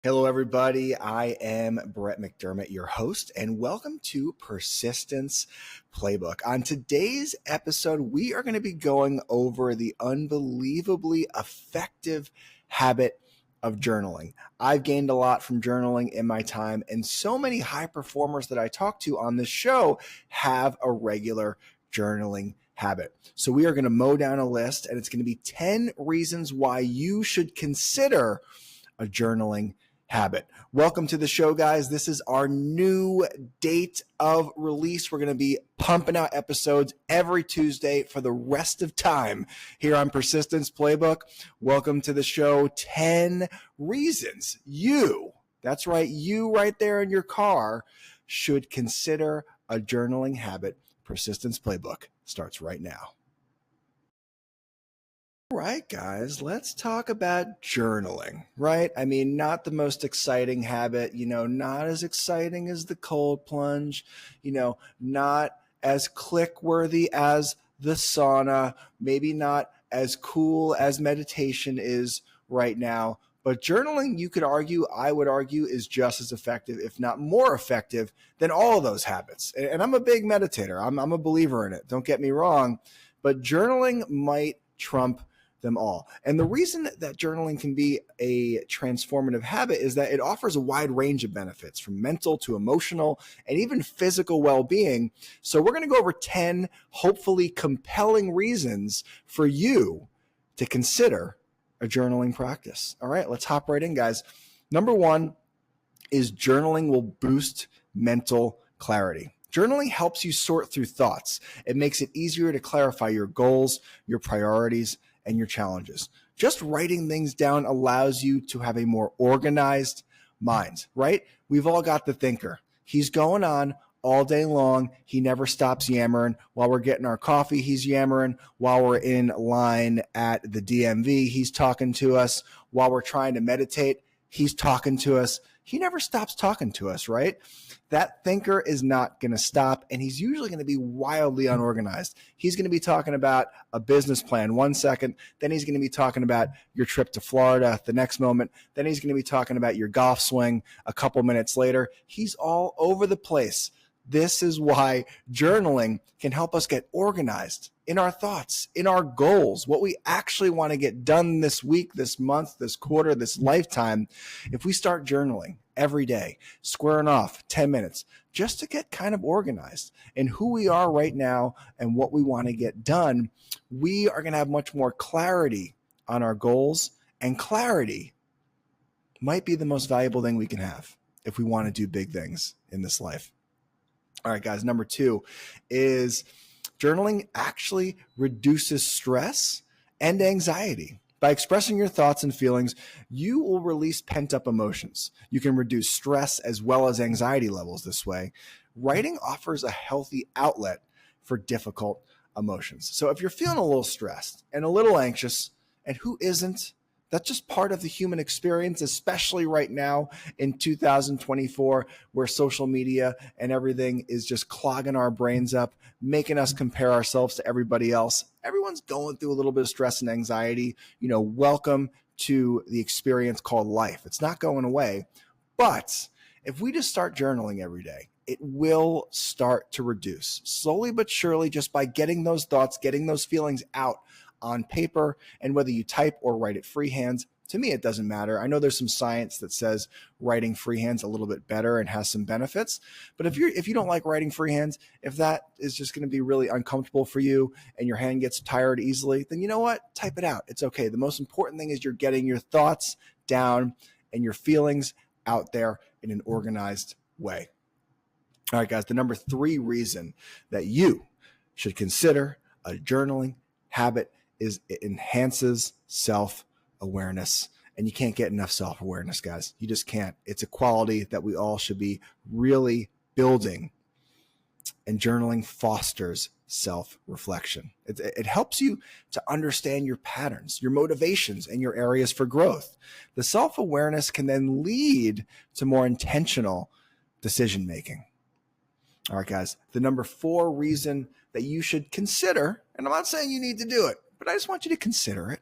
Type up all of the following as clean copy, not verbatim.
Hello, everybody. I am Brett McDermott, your host, and welcome to Persistence Playbook. On today's episode, we are going to be going over the unbelievably effective habit of journaling. I've gained a lot from journaling in my time, and so many high performers that I talk to on this show have a regular journaling habit. So we are going to mow down a list, and it's going to be 10 reasons why you should consider a journaling habit. Welcome to the show, guys. This is our new date of release. We're going to be pumping out episodes every Tuesday for the rest of time here on Persistence Playbook. Welcome to the show. 10 reasons that's right, you right there in your car, should consider a journaling habit. Persistence Playbook starts right now. All right, guys, let's talk about journaling, right? I mean, not the most exciting habit, not as exciting as the cold plunge, not as click worthy as the sauna, maybe not as cool as meditation is right now. But journaling, I would argue, is just as effective, if not more effective, than all of those habits. And I'm a big meditator. I'm a believer in it. Don't get me wrong. But journaling might trump them all. And the reason that journaling can be a transformative habit is that it offers a wide range of benefits, from mental to emotional and even physical well-being. So we're going to go over 10 hopefully compelling reasons for you to consider a journaling practice. All right, let's hop right in, guys. Number one is journaling will boost mental clarity. Journaling helps you sort through thoughts. It makes it easier to clarify your goals, your priorities, and your challenges. Just writing things down allows you to have a more organized mind, right? We've all got the thinker. He's going on all day long. He never stops yammering. While we're getting our coffee, he's yammering. While we're in line at the DMV, he's talking to us. While we're trying to meditate, he's talking to us. He never stops talking to us, right? That thinker is not going to stop, and he's usually going to be wildly unorganized. He's going to be talking about a business plan one second, then he's going to be talking about your trip to Florida the next moment, then he's going to be talking about your golf swing a couple minutes later. He's all over the place. This is why journaling can help us get organized in our thoughts, in our goals, what we actually want to get done this week, this month, this quarter, this lifetime. If we start journaling every day, squaring off 10 minutes just to get kind of organized in who we are right now and what we want to get done, we are going to have much more clarity on our goals, and clarity might be the most valuable thing we can have if we want to do big things in this life. All right, guys, number two is journaling actually reduces stress and anxiety. By expressing your thoughts and feelings, you will release pent-up emotions. You can reduce stress as well as anxiety levels this way. Writing offers a healthy outlet for difficult emotions. So if you're feeling a little stressed and a little anxious, and who isn't? That's just part of the human experience, especially right now in 2024, where social media and everything is just clogging our brains up, making us compare ourselves to everybody else. Everyone's going through a little bit of stress and anxiety. Welcome to the experience called life. It's not going away. But if we just start journaling every day, it will start to reduce slowly but surely, just by getting those thoughts, getting those feelings out on paper. And whether you type or write it freehand, to me, it doesn't matter. I know there's some science that says writing freehand's a little bit better and has some benefits. But if you don't like writing freehand, if that is just going to be really uncomfortable for you and your hand gets tired easily, then you know what? Type it out. It's okay. The most important thing is you're getting your thoughts down and your feelings out there in an organized way. All right, guys, the number three reason that you should consider a journaling habit is it enhances self-awareness. And you can't get enough self-awareness, guys. You just can't. It's a quality that we all should be really building. And journaling fosters self-reflection. It helps you to understand your patterns, your motivations, and your areas for growth. The self-awareness can then lead to more intentional decision-making. All right, guys, the number four reason that you should consider, and I'm not saying you need to do it, but I just want you to consider it.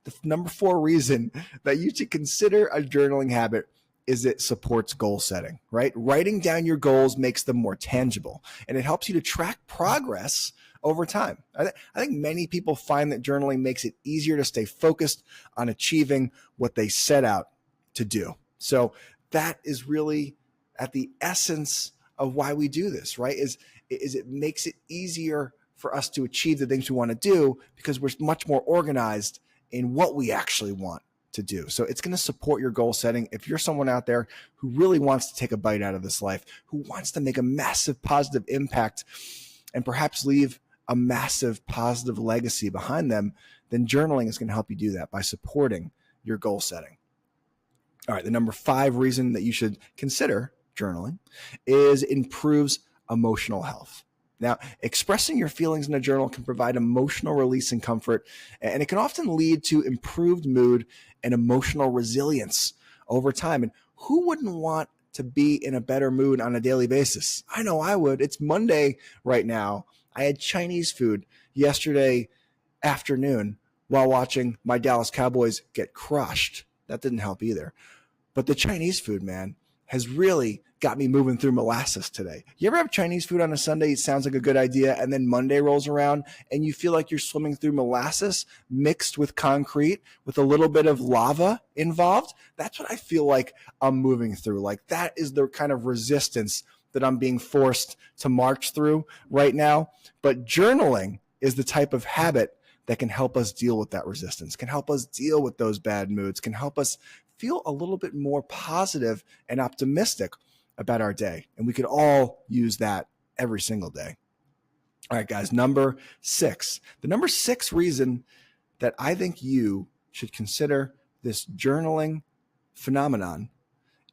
The number four reason that you should consider a journaling habit is it supports goal setting, right? Writing down your goals makes them more tangible, and it helps you to track progress over time. I think many people find that journaling makes it easier to stay focused on achieving what they set out to do. So that is really at the essence of why we do this, right? Is it makes it easier for us to achieve the things we want to do because we're much more organized in what we actually want to do. So it's going to support your goal setting. If you're someone out there who really wants to take a bite out of this life, who wants to make a massive positive impact and perhaps leave a massive positive legacy behind them, then journaling is going to help you do that by supporting your goal setting. All right, the number 5 reason that you should consider journaling is it improves emotional health. Now, expressing your feelings in a journal can provide emotional release and comfort, and it can often lead to improved mood and emotional resilience over time. And who wouldn't want to be in a better mood on a daily basis? I know I would. It's Monday right now. I had Chinese food yesterday afternoon while watching my Dallas Cowboys get crushed. That didn't help either. But the Chinese food, man, has really got me moving through molasses today. You ever have Chinese food on a Sunday? It sounds like a good idea. And then Monday rolls around and you feel like you're swimming through molasses mixed with concrete with a little bit of lava involved. That's what I feel like I'm moving through. Like that is the kind of resistance that I'm being forced to march through right now. But journaling is the type of habit that can help us deal with that resistance, can help us deal with those bad moods, can help us feel a little bit more positive and optimistic about our day. And we could all use that every single day. All right, guys, number 6. The number 6 reason that I think you should consider this journaling phenomenon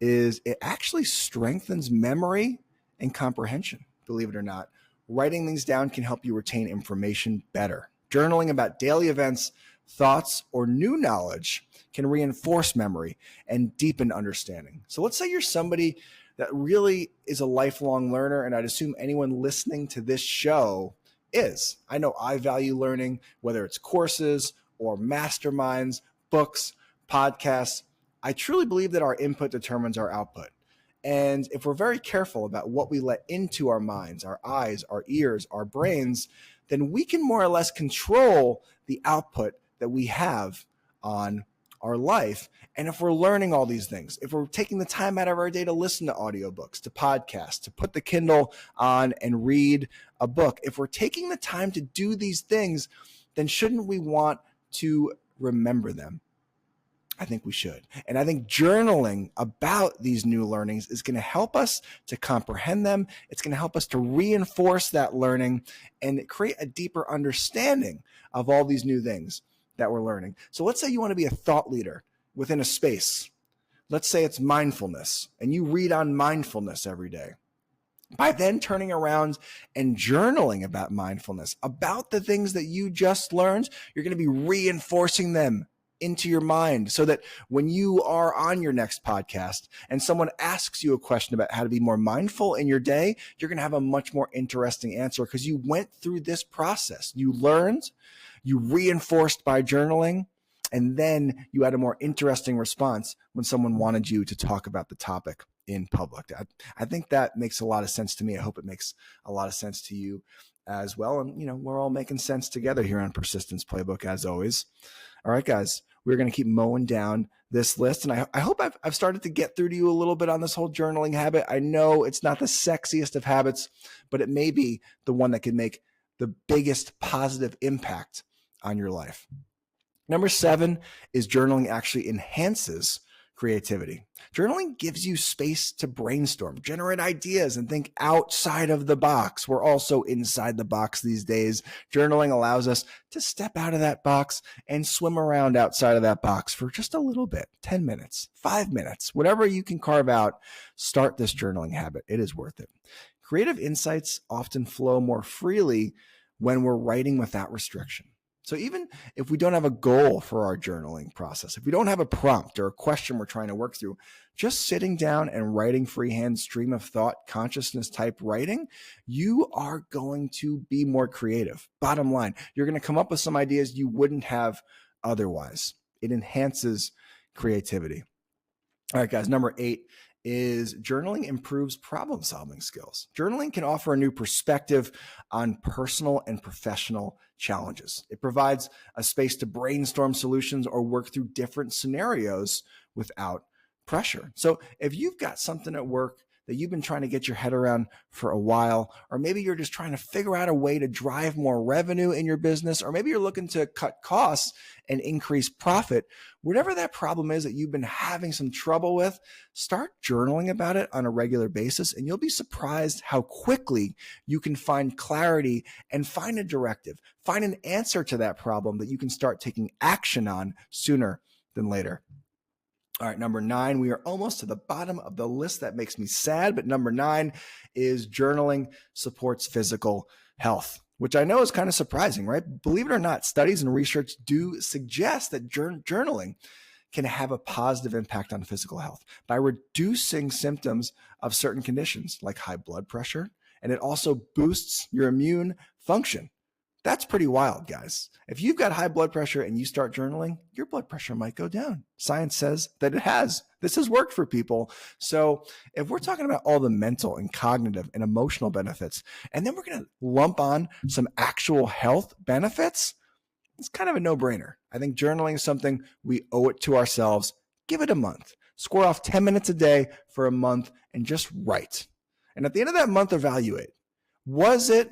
is it actually strengthens memory and comprehension, believe it or not. Writing things down can help you retain information better. Journaling about daily events, thoughts, or new knowledge can reinforce memory and deepen understanding. So let's say you're somebody that really is a lifelong learner, and I'd assume anyone listening to this show is. I know I value learning, whether it's courses or masterminds, books, podcasts. I truly believe that our input determines our output. And if we're very careful about what we let into our minds, our eyes, our ears, our brains, then we can more or less control the output that we have on our life. And if we're learning all these things, if we're taking the time out of our day to listen to audiobooks, to podcasts, to put the Kindle on and read a book, if we're taking the time to do these things, then shouldn't we want to remember them? I think we should. And I think journaling about these new learnings is going to help us to comprehend them. It's going to help us to reinforce that learning and create a deeper understanding of all these new things that we're learning. So let's say you want to be a thought leader within a space. Let's say it's mindfulness, and you read on mindfulness every day. By then turning around and journaling about mindfulness, about the things that you just learned, you're going to be reinforcing them into your mind so that when you are on your next podcast and someone asks you a question about how to be more mindful in your day, you're going to have a much more interesting answer because you went through this process. You learned, you reinforced by journaling, and then you had a more interesting response when someone wanted you to talk about the topic in public. I think that makes a lot of sense to me. I hope it makes a lot of sense to you as well. And, we're all making sense together here on Persistence Playbook, as always. All right, guys, we're going to keep mowing down this list. And I hope I've started to get through to you a little bit on this whole journaling habit. I know it's not the sexiest of habits, but it may be the one that can make the biggest positive impact on your life. Number 7 is journaling actually enhances creativity. Journaling gives you space to brainstorm, generate ideas, and think outside of the box. We're also inside the box these days. Journaling allows us to step out of that box and swim around outside of that box for just a little bit, 10 minutes, 5 minutes, whatever you can carve out. Start this journaling habit. It is worth it. Creative insights often flow more freely when we're writing without restriction. So even if we don't have a goal for our journaling process, if we don't have a prompt or a question we're trying to work through, just sitting down and writing freehand stream of thought, consciousness type writing, you are going to be more creative. Bottom line, you're going to come up with some ideas you wouldn't have otherwise. It enhances creativity. All right, guys, number 8 is journaling improves problem solving skills. Journaling can offer a new perspective on personal and professional challenges. It provides a space to brainstorm solutions or work through different scenarios without pressure. So if you've got something at work that you've been trying to get your head around for a while, or maybe you're just trying to figure out a way to drive more revenue in your business, or maybe you're looking to cut costs and increase profit, whatever that problem is that you've been having some trouble with, start journaling about it on a regular basis, and you'll be surprised how quickly you can find clarity and find a directive, find an answer to that problem that you can start taking action on sooner than later. All right, number 9, we are almost to the bottom of the list. That makes me sad, but number 9 is journaling supports physical health, which I know is kind of surprising, right? Believe it or not, studies and research do suggest that journaling can have a positive impact on physical health by reducing symptoms of certain conditions like high blood pressure, and it also boosts your immune function. That's pretty wild, guys. If you've got high blood pressure and you start journaling, your blood pressure might go down. Science says that it has. This has worked for people. So if we're talking about all the mental and cognitive and emotional benefits, and then we're going to lump on some actual health benefits, it's kind of a no-brainer. I think journaling is something we owe it to ourselves. Give it a month. Score off 10 minutes a day for a month and just write. And at the end of that month, evaluate. Was it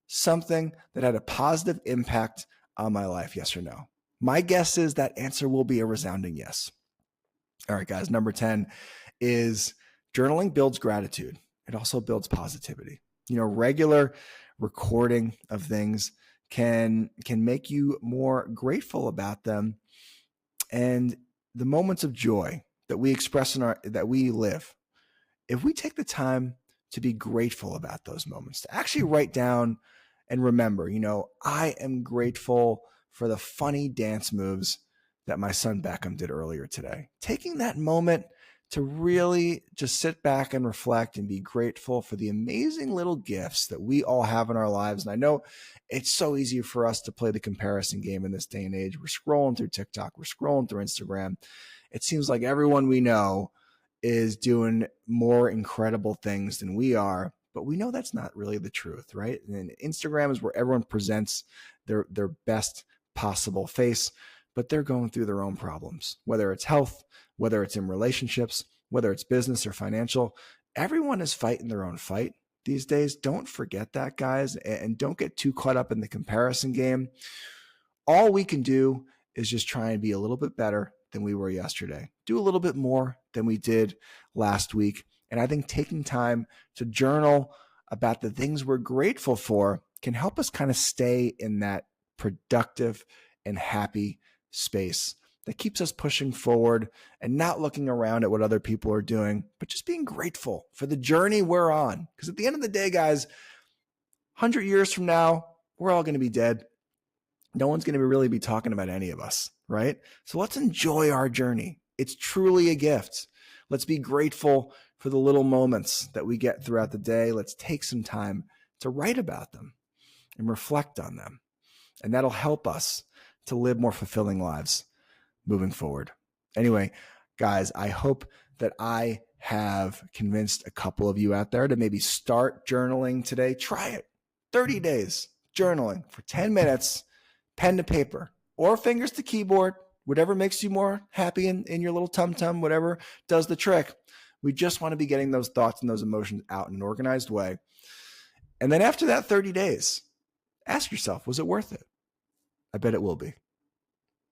something that had a positive impact on my life? Yes or no? My guess is that answer will be a resounding yes. All right, guys, number 10 is journaling builds gratitude. It also builds positivity. Regular recording of things can make you more grateful about them, and the moments of joy that we express that we live. If we take the time to be grateful about those moments, to actually write down and remember, I am grateful for the funny dance moves that my son Beckham did earlier today. Taking that moment to really just sit back and reflect and be grateful for the amazing little gifts that we all have in our lives. And I know it's so easy for us to play the comparison game in this day and age. We're scrolling through TikTok, we're scrolling through Instagram. It seems like everyone we know is doing more incredible things than we are, but we know that's not really the truth, right? And Instagram is where everyone presents their best possible face, but they're going through their own problems, whether it's health, whether it's in relationships, whether it's business or financial. Everyone is fighting their own fight these days. Don't forget that, guys, and don't get too caught up in the comparison game. All we can do is just try and be a little bit better than we were yesterday. Do a little bit more than we did last week. And I think taking time to journal about the things we're grateful for can help us kind of stay in that productive and happy space that keeps us pushing forward and not looking around at what other people are doing, but just being grateful for the journey we're on. Because at the end of the day, guys, 100 years from now, we're all going to be dead. No one's going to really be talking about any of us, right? So let's enjoy our journey. It's truly a gift. Let's be grateful for the little moments that we get throughout the day. Let's take some time to write about them and reflect on them. And that'll help us to live more fulfilling lives moving forward. Anyway, guys, I hope that I have convinced a couple of you out there to maybe start journaling today. Try it. 30 days journaling for 10 minutes, pen to paper or fingers to keyboard, whatever makes you more happy in your little tum-tum, whatever does the trick. We just want to be getting those thoughts and those emotions out in an organized way. And then after that 30 days, ask yourself, was it worth it? I bet it will be.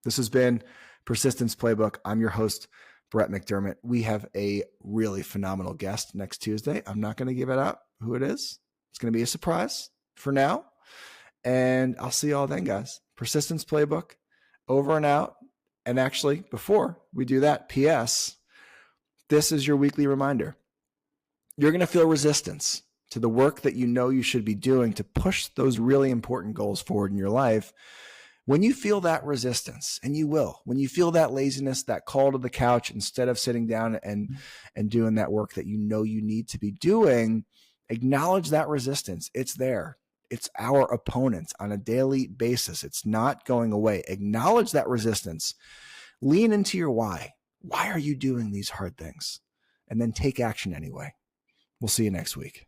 This has been Persistence Playbook. I'm your host, Brett McDermott. We have a really phenomenal guest next Tuesday. I'm not going to give it up who it is. It's going to be a surprise for now. And I'll see you all then, guys. Persistence Playbook, over and out. And actually, before we do that, P.S., this is your weekly reminder. You're going to feel resistance to the work that you know you should be doing to push those really important goals forward in your life. When you feel that resistance, and you will, when you feel that laziness, that call to the couch, instead of sitting down and doing that work that you know you need to be doing, acknowledge that resistance. It's there. It's our opponent on a daily basis. It's not going away. Acknowledge that resistance. Lean into your why. why are you doing these hard things? And then take action anyway. We'll see you next week.